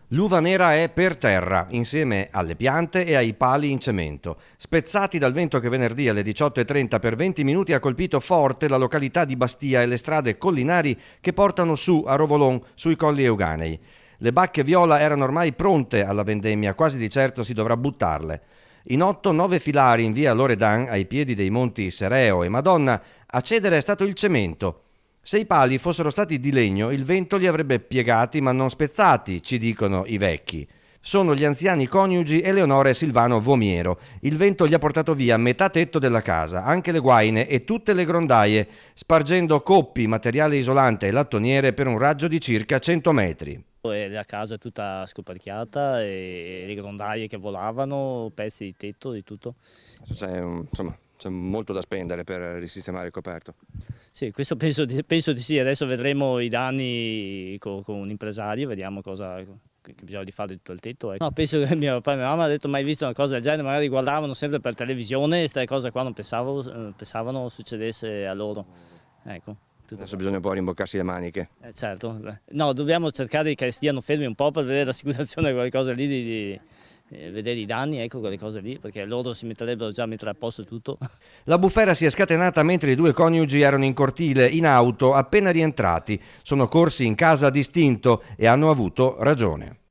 L'uva nera è per terra, insieme alle piante e ai pali in cemento. Spezzati dal vento che venerdì alle 18:30 per 20 minuti ha colpito forte la località di Bastia e le strade collinari che portano su a Rovolon, sui colli Euganei. Le bacche viola erano ormai pronte alla vendemmia, quasi di certo si dovrà buttarle. In 8-9 filari in via Loredan, ai piedi dei monti Sereo e Madonna, a cedere è stato il cemento. Se i pali fossero stati di legno, il vento li avrebbe piegati ma non spezzati, ci dicono i vecchi. Sono gli anziani coniugi Eleonora e Silvano Vomiero. Il vento gli ha portato via metà tetto della casa, anche le guaine e tutte le grondaie, spargendo coppi, materiale isolante e lattoniere per un raggio di circa 100 metri. E la casa è tutta scoperchiata e le grondaie che volavano, pezzi di tetto, di tutto. C'è molto da spendere per risistemare il coperto. Sì, questo penso di sì. Adesso vedremo i danni con un impresario, vediamo cosa che bisogna di fare di tutto il tetto. No, penso che mio papà e mia mamma hanno detto mai visto una cosa del genere, magari guardavano sempre per televisione e queste cose qua non pensavano succedesse a loro. Ecco. Adesso bisogna un po' rimboccarsi le maniche. Certo, no, dobbiamo cercare che stiano fermi un po' per vedere l'assicurazione, quelle cose lì, di vedere i danni, ecco, quelle cose lì, perché loro si metterebbero già a mettere a posto tutto. La bufera si è scatenata mentre i due coniugi erano in cortile, in auto, appena rientrati. Sono corsi in casa a distinto e hanno avuto ragione.